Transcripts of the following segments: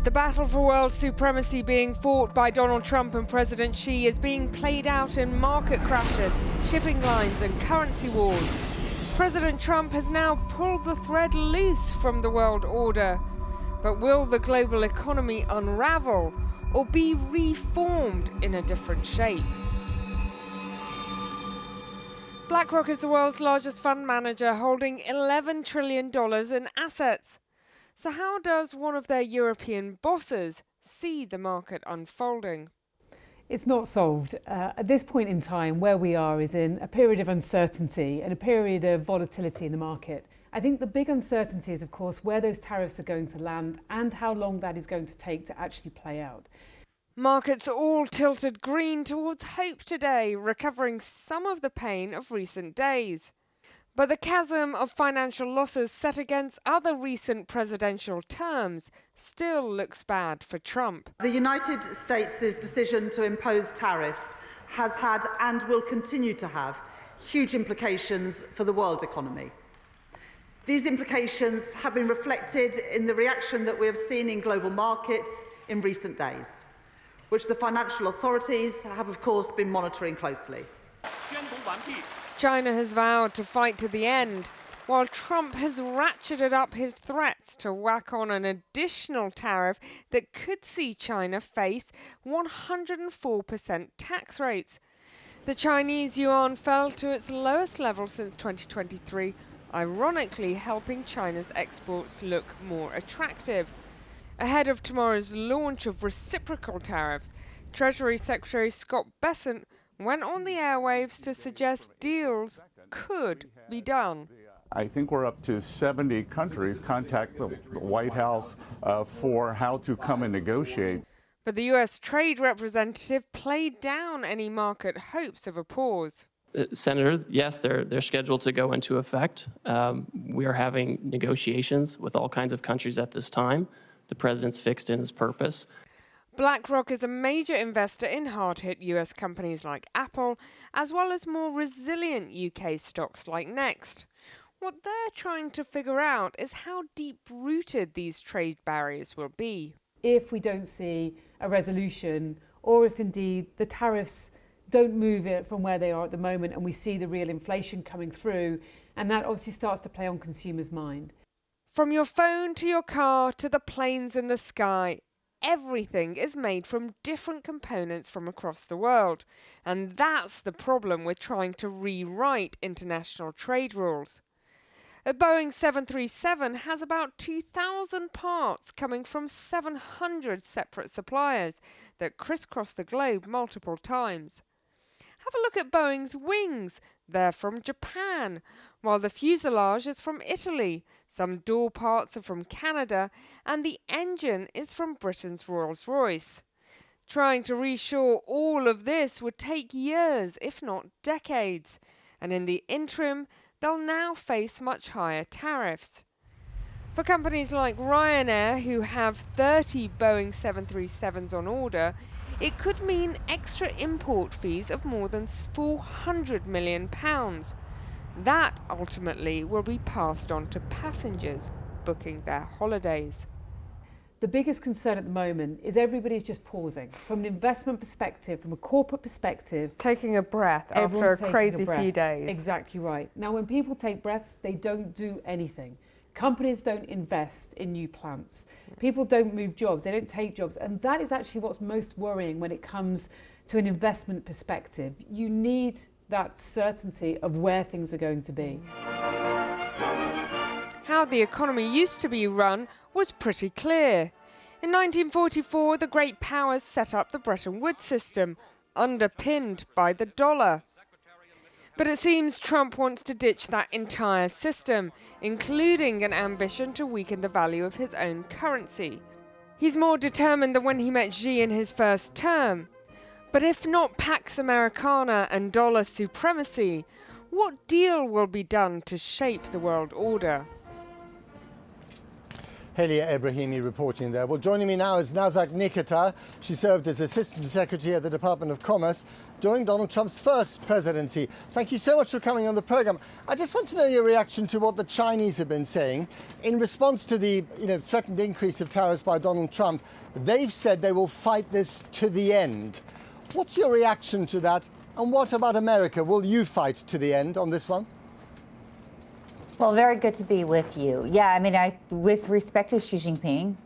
The battle for world supremacy being fought by Donald Trump and President Xi is being played out in market crashes, shipping lines and currency wars. President Trump has now pulled the thread loose from the world order. But will the global economy unravel or be reformed in a different shape? BlackRock is the world's largest fund manager, holding $11 trillion in assets. So how does one of their European bosses see the market unfolding? It's not solved. At this point in time, where we are is in a period of uncertainty and a period of volatility in the market. I think the big uncertainty is, of course, where those tariffs are going to land and how long that is going to take to actually play out. Markets all tilted green towards hope today, recovering some of the pain of recent days. But the chasm of financial losses set against other recent presidential terms still looks bad for Trump. The United States' decision to impose tariffs has had and will continue to have huge implications for the world economy. These implications have been reflected in the reaction that we have seen in global markets in recent days, which the financial authorities have, of course, been monitoring closely. China has vowed to fight to the end, while Trump has ratcheted up his threats to whack on an additional tariff that could see China face 104% tax rates. The Chinese yuan fell to its lowest level since 2023, ironically helping China's exports look more attractive. Ahead of tomorrow's launch of reciprocal tariffs, Treasury Secretary Scott Bessent went on the airwaves to suggest deals could be done. I think we're up to 70 countries contact the White House for how to come and negotiate. But the US trade representative played down any market hopes of a pause. Senator, yes, they're scheduled to go into effect. We are having negotiations with all kinds of countries at this time. The president's fixed in his purpose. BlackRock is a major investor in hard-hit US companies like Apple, as well as more resilient UK stocks like Next. What they're trying to figure out is how deep-rooted these trade barriers will be. If we don't see a resolution, or if indeed the tariffs don't move it from where they are at the moment and we see the real inflation coming through, and that obviously starts to play on consumers' mind. From your phone to your car to the planes in the sky, everything is made from different components from across the world. And that's the problem with trying to rewrite international trade rules. A Boeing 737 has about 2,000 parts coming from 700 separate suppliers that crisscross the globe multiple times. Have a look at Boeing's wings. They're from Japan, while the fuselage is from Italy, some door parts are from Canada, and the engine is from Britain's Rolls-Royce. Trying to reshore all of this would take years, if not decades, and in the interim, they'll now face much higher tariffs. For companies like Ryanair, who have 30 Boeing 737s on order, it could mean extra import fees of more than £400 million. That ultimately will be passed on to passengers booking their holidays. The biggest concern at the moment is everybody's just pausing. From an investment perspective, from a corporate perspective. Taking a breath after a crazy few days. Exactly right. Now, when people take breaths, they don't do anything. Companies don't invest in new plants. People don't move jobs, they don't take jobs. And that is actually what's most worrying when it comes to an investment perspective. You need that certainty of where things are going to be. How the economy used to be run was pretty clear. In 1944, the great powers set up the Bretton Woods system, underpinned by the dollar. But it seems Trump wants to ditch that entire system, including an ambition to weaken the value of his own currency. He's more determined than when he met Xi in his first term. But if not Pax Americana and dollar supremacy, what deal will be done to shape the world order? Helia Ebrahimi reporting there. Well, joining me now is Nazak Nikita. She served as Assistant Secretary at the Department of Commerce during Donald Trump's first presidency. Thank you so much for coming on the program. I just want to know your reaction to what the Chinese have been saying. In response to the threatened increase of tariffs by Donald Trump, they've said they will fight this to the end. What's your reaction to that? And what about America? Will you fight to the end on this one? Well, very good to be with you. Yeah, I mean, with respect to Xi Jinping,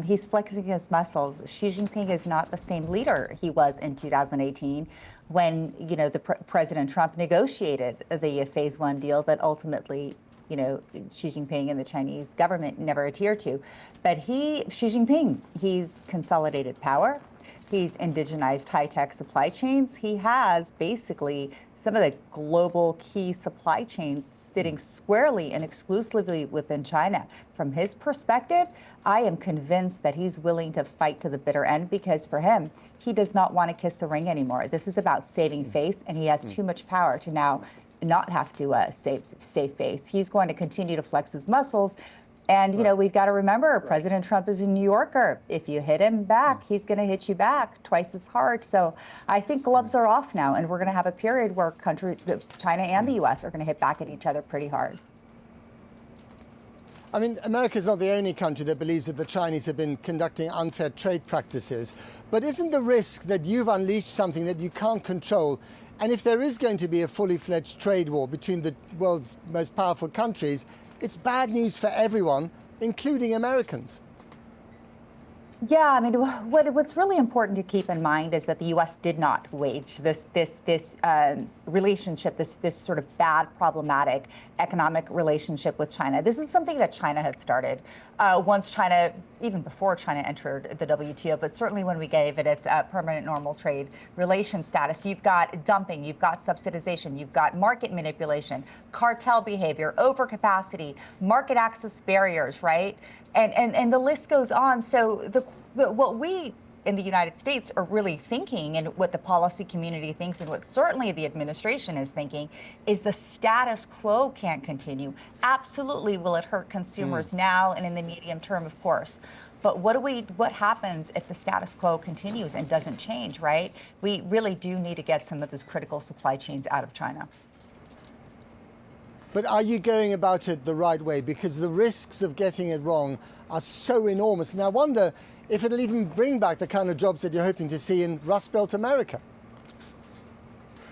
he's flexing his muscles. Xi Jinping is not the same leader he was in 2018 when, President Trump negotiated the Phase 1 deal that ultimately, Xi Jinping and the Chinese government never adhered to. But Xi Jinping, he's consolidated power. He's indigenized high-tech supply chains. He has basically some of the global key supply chains sitting squarely and exclusively within China. From his perspective, I am convinced that he's willing to fight to the bitter end because for him, he does not want to kiss the ring anymore. This is about saving face, and he has too much power to now not have to save face. He's going to continue to flex his muscles. And, we've got to remember, President Trump is a New Yorker. If you hit him back, he's going to hit you back twice as hard. So I think gloves are off now, and we're going to have a period where China and the U.S. are going to hit back at each other pretty hard. I mean, America is not the only country that believes that the Chinese have been conducting unfair trade practices. But isn't the risk that you've unleashed something that you can't control? And if there is going to be a fully fledged trade war between the world's most powerful countries, it's bad news for everyone, including Americans. Yeah, I mean, what's really important to keep in mind is that the U.S. did not wage this relationship, this sort of bad, problematic economic relationship with China. This is something that China had started once China, even before China entered the WTO, but certainly when we gave it its permanent normal trade relation status. You've got dumping, you've got subsidization, you've got market manipulation, cartel behavior, overcapacity, market access barriers, right? And the list goes on. So what we in the United States are really thinking, and what the policy community thinks, and what certainly the administration is thinking, is the status quo can't continue. Absolutely will it hurt consumers now and in the medium term, of course. But what happens if the status quo continues and doesn't change, right? We really do need to get some of those critical supply chains out of China. But are you going about it the right way? Because the risks of getting it wrong are so enormous. And I wonder if it'll even bring back the kind of jobs that you're hoping to see in Rust Belt America.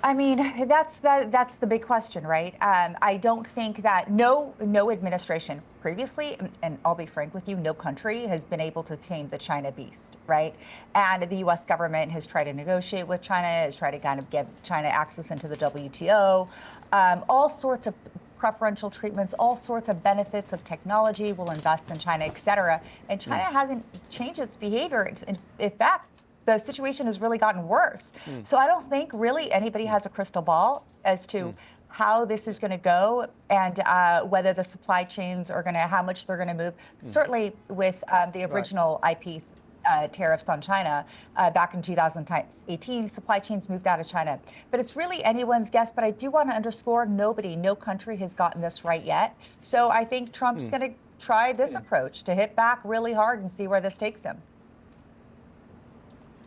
I mean, that's the big question, right? I don't think that no administration previously, and I'll be frank with you, no country has been able to tame the China beast, right? And the U.S. government has tried to negotiate with China, has tried to kind of get China access into the WTO, all sorts of preferential treatments, all sorts of benefits of technology, will invest in China, et cetera. And China hasn't changed its behavior. In fact, the situation has really gotten worse. So I don't think really anybody has a crystal ball as to how this is going to go and whether the supply chains are going to, how much they're going to move. Certainly with the original IP tariffs on China back in 2018, supply chains moved out of China. But it's really anyone's guess. But I do want to underscore, no country has gotten this right yet. So I think Trump's going to try this approach to hit back really hard and see where this takes him.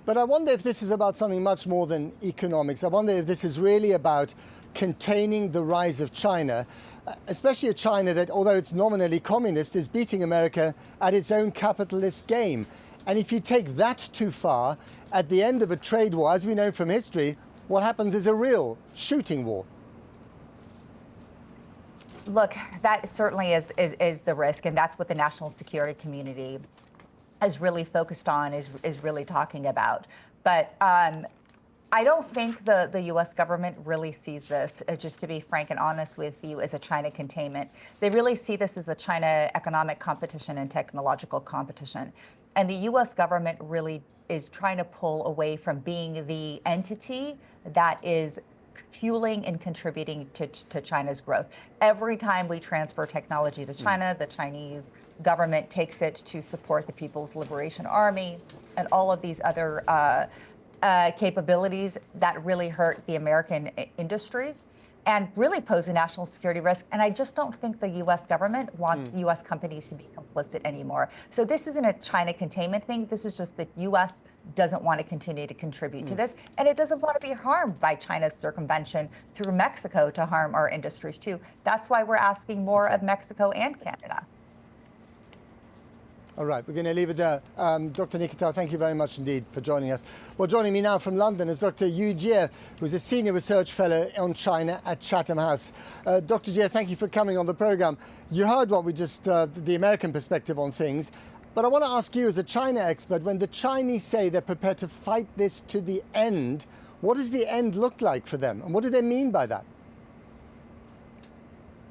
But I wonder if this is about something much more than economics. I wonder if this is really about containing the rise of China, especially a China that, although it's nominally communist, is beating America at its own capitalist game. And if you take that too far, at the end of a trade war, as we know from history, what happens is a real shooting war. Look, that certainly is the risk, and that's what the national security community is really focused on, is really talking about. But I don't think the U.S. government really sees this, just to be frank and honest with you, as a China containment. They really see this as a China economic competition and technological competition. And the U.S. government really is trying to pull away from being the entity that is fueling and contributing to China's growth. Every time we transfer technology to China, the Chinese government takes it to support the People's Liberation Army and all of these other capabilities that really hurt the American industries. and really pose a national security risk. And I just don't think the U.S. government wants the U.S. companies to be complicit anymore. So this isn't a China containment thing. This is just that U.S. doesn't want to continue to contribute to this. And it doesn't want to be harmed by China's circumvention through Mexico to harm our industries too. That's why we're asking more of Mexico and Canada. All right, we're going to leave it there. Dr. Nikita, thank you very much indeed for joining us. Well, joining me now from London is Dr. Yu Jie, who's a Senior Research Fellow on China at Chatham House. Dr. Jie, thank you for coming on the programme. You heard what we just, the American perspective on things, but I want to ask you as a China expert, when the Chinese say they're prepared to fight this to the end, what does the end look like for them? And what do they mean by that?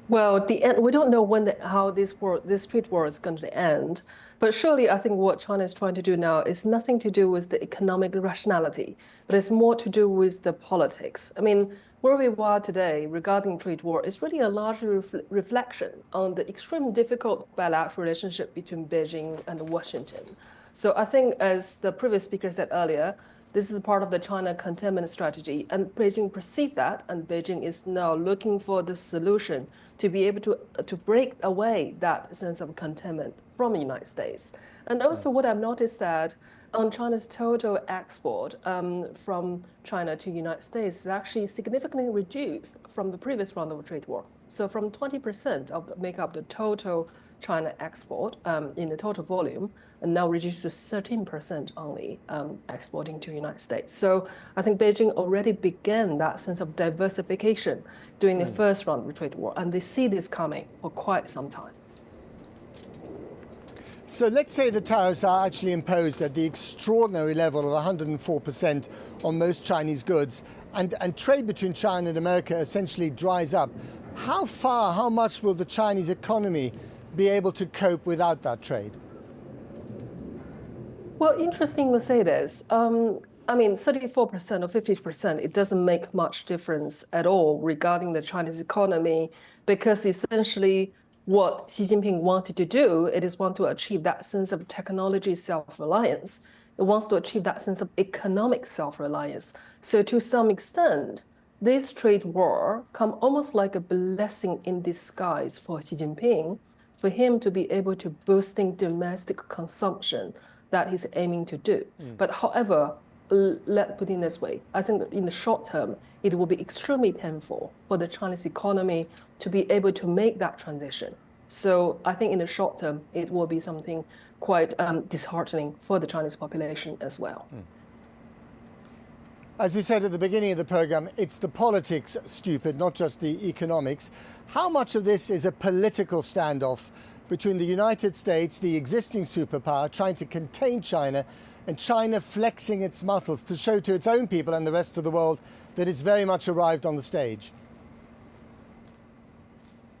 Well, the end, we don't know how this trade war is going to end. But surely, I think what China is trying to do now is nothing to do with the economic rationality, but it's more to do with the politics. I mean, where we are today regarding trade war is really a large reflection on the extremely difficult bilateral relationship between Beijing and Washington. So I think, as the previous speaker said earlier, this is part of the China containment strategy, and Beijing perceived that, and Beijing is now looking for the solution to be able to break away that sense of containment from the United States. And also what I've noticed that on China's total export from China to the United States is actually significantly reduced from the previous round of trade war. So from 20% of make up the total China export in the total volume, and now reduced to 13% only exporting to the United States. So I think Beijing already began that sense of diversification during the first round of the trade war, and they see this coming for quite some time. So let's say the tariffs are actually imposed at the extraordinary level of 104% on most Chinese goods, and trade between China and America essentially dries up. How much will the Chinese economy be able to cope without that trade? Well, interesting to say this. I mean, 34% or 50%, it doesn't make much difference at all regarding the Chinese economy, because essentially what Xi Jinping wanted to do, it is want to achieve that sense of technology self-reliance. It wants to achieve that sense of economic self-reliance. So to some extent, this trade war come almost like a blessing in disguise for Xi Jinping, for him to be able to boosting domestic consumption that he's aiming to do. But however, let's put it this way, I think that in the short term, it will be extremely painful for the Chinese economy to be able to make that transition. So I think in the short term, it will be something quite disheartening for the Chinese population as well. As we said at the beginning of the program, it's the politics, stupid, not just the economics. How much of this is a political standoff between the United States, the existing superpower, trying to contain China, and China flexing its muscles to show to its own people and the rest of the world that it's very much arrived on the stage?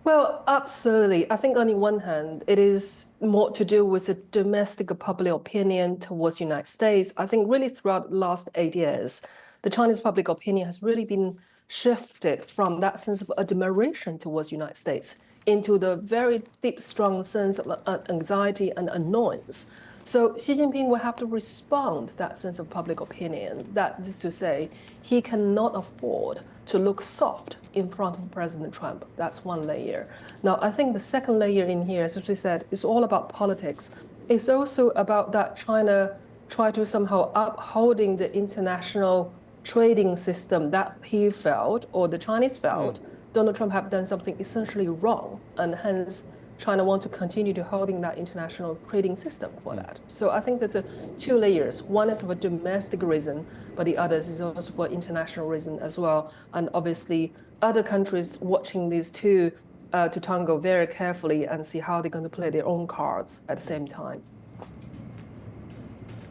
Well, absolutely. I think on the one hand, it is more to do with the domestic public opinion towards the United States. I think really throughout the last 8 years, the Chinese public opinion has really been shifted from that sense of admiration towards the United States into the very deep, strong sense of anxiety and annoyance. So Xi Jinping will have to respond to that sense of public opinion. That is to say, he cannot afford to look soft in front of President Trump. That's one layer. Now, I think the second layer in here, as we said, is all about politics. It's also about that China try to somehow upholding the international trading system that he felt, or the Chinese felt, Donald Trump have done something essentially wrong, and hence China want to continue to holding that international trading system for that. So I think there's two layers. One is for domestic reason, but the other is also for international reason as well. And obviously, other countries watching these two to tango very carefully and see how they're going to play their own cards at the same time.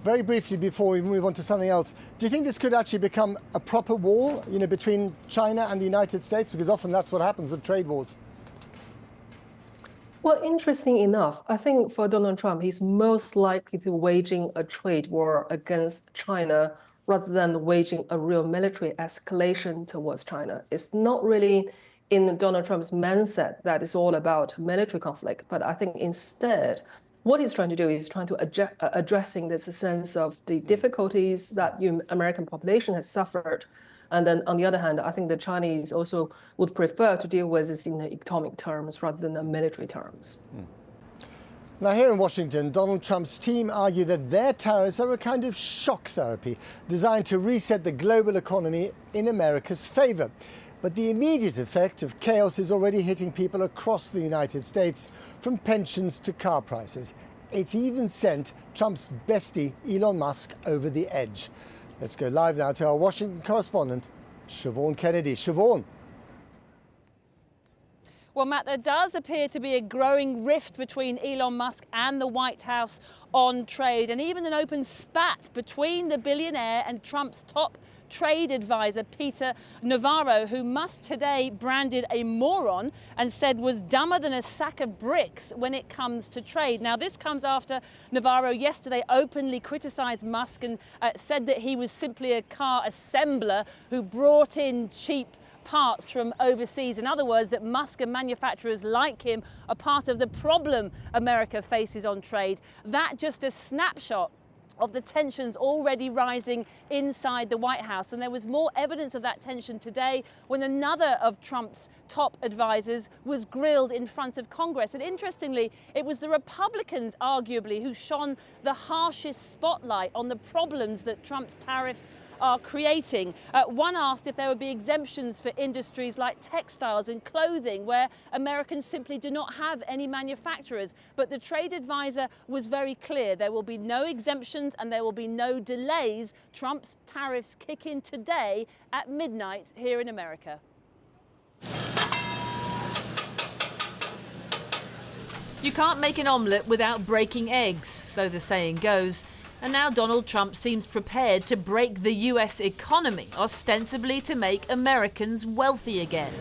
Very briefly, before we move on to something else, do you think this could actually become a proper war, between China and the United States? Because often that's what happens with trade wars. Well, interesting enough, I think for Donald Trump, he's most likely to waging a trade war against China rather than waging a real military escalation towards China. It's not really in Donald Trump's mindset that it's all about military conflict, but I think instead, what he's trying to do is trying to addressing this sense of the difficulties that the American population has suffered And then on the other hand, I think the Chinese also would prefer to deal with this in economic terms rather than in military terms. Now, here in Washington, Donald Trump's team argue that their tariffs are a kind of shock therapy designed to reset the global economy in America's favor. But the immediate effect of chaos is already hitting people across the United States, from pensions to car prices. It's even sent Trump's bestie, Elon Musk, over the edge. Let's go live now to our Washington correspondent, Siobhan Kennedy. Siobhan. Well, Matt, there does appear to be a growing rift between Elon Musk and the White House on trade, and even an open spat between the billionaire and Trump's top trade advisor, Peter Navarro, who Musk today branded a moron and said was dumber than a sack of bricks when it comes to trade. Now, this comes after Navarro yesterday openly criticized Musk and said that he was simply a car assembler who brought in cheap parts from overseas. In other words, that Musk and manufacturers like him are part of the problem America faces on trade. That just a snapshot of the tensions already rising inside the White House. And there was more evidence of that tension today when another of Trump's top advisors was grilled in front of Congress. And interestingly, it was the Republicans, arguably, who shone the harshest spotlight on the problems that Trump's tariffs are creating. One asked if there would be exemptions for industries like textiles and clothing, where Americans simply do not have any manufacturers. But the trade advisor was very clear. There will be no exemptions and there will be no delays. Trump's tariffs kick in today at midnight here in America. You can't make an omelette without breaking eggs, so the saying goes. And now Donald Trump seems prepared to break the US economy, ostensibly to make Americans wealthy again.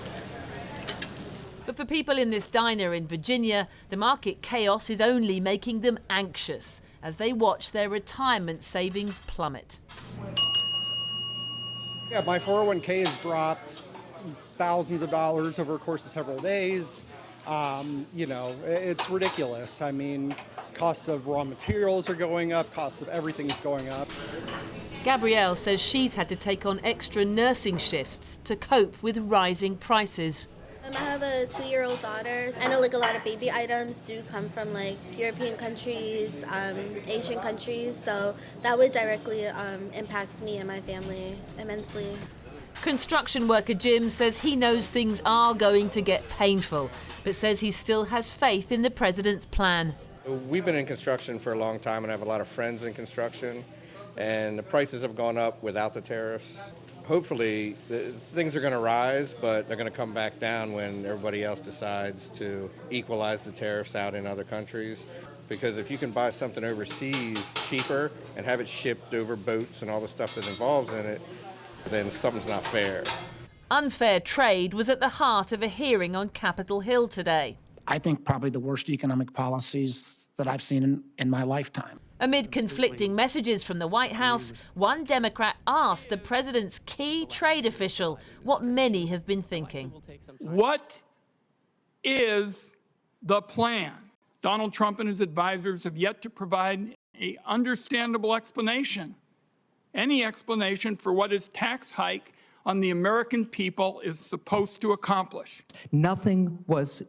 But for people in this diner in Virginia, the market chaos is only making them anxious as they watch their retirement savings plummet. Yeah, my 401k has dropped thousands of dollars over the course of several days. It's ridiculous. I mean, costs of raw materials are going up, costs of everything is going up. Gabrielle says she's had to take on extra nursing shifts to cope with rising prices. I have a 2-year-old daughter. I know a lot of baby items do come from European countries, Asian countries, so that would directly impact me and my family immensely. Construction worker Jim says he knows things are going to get painful, but says he still has faith in the president's plan. We've been in construction for a long time and I have a lot of friends in construction, and the prices have gone up without the tariffs. Hopefully things are going to rise, but they're going to come back down when everybody else decides to equalize the tariffs out in other countries. Because if you can buy something overseas cheaper and have it shipped over boats and all the stuff that involves in it, then something's not fair. Unfair trade was at the heart of a hearing on Capitol Hill today. I think probably the worst economic policies that I've seen in my lifetime. Amid conflicting messages from the White House, one Democrat asked the president's key trade official what many have been thinking. What is the plan? Donald Trump and his advisors have yet to provide an understandable explanation. Any explanation for what his tax hike on the American people is supposed to accomplish. Nothing was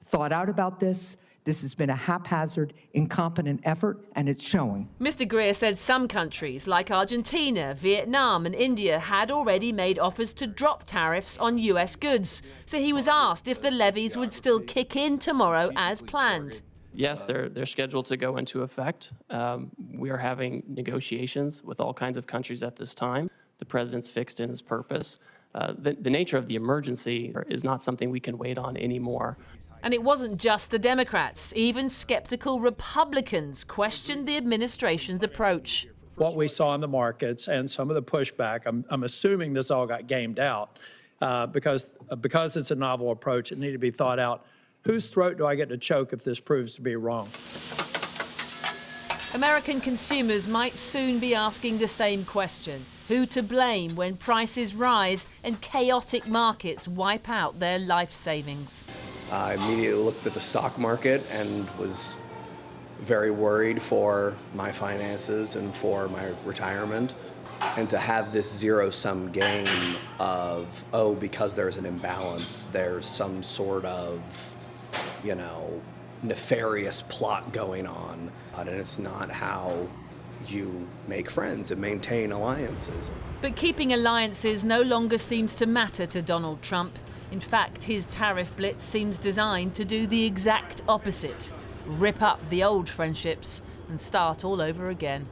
thought out about this. This has been a haphazard, incompetent effort, and it's showing. Mr. Greer said some countries like Argentina, Vietnam and India had already made offers to drop tariffs on US goods. So he was asked if the levies would still kick in tomorrow as planned. Yes, they're scheduled to go into effect. We are having negotiations with all kinds of countries at this time. The president's fixed in his purpose. The nature of the emergency is not something we can wait on anymore. And it wasn't just the Democrats. Even skeptical Republicans questioned the administration's approach. What we saw in the markets and some of the pushback, I'm assuming this all got gamed out because it's a novel approach. It needed to be thought out. Whose throat do I get to choke if this proves to be wrong? American consumers might soon be asking the same question. Who to blame when prices rise and chaotic markets wipe out their life savings? I immediately looked at the stock market and was very worried for my finances and for my retirement. And to have this zero-sum game of, oh, because there's an imbalance, there's some sort of, you know, nefarious plot going on. And it's not how you make friends and maintain alliances. But keeping alliances no longer seems to matter to Donald Trump. In fact, his tariff blitz seems designed to do the exact opposite. Rip up the old friendships and start all over again.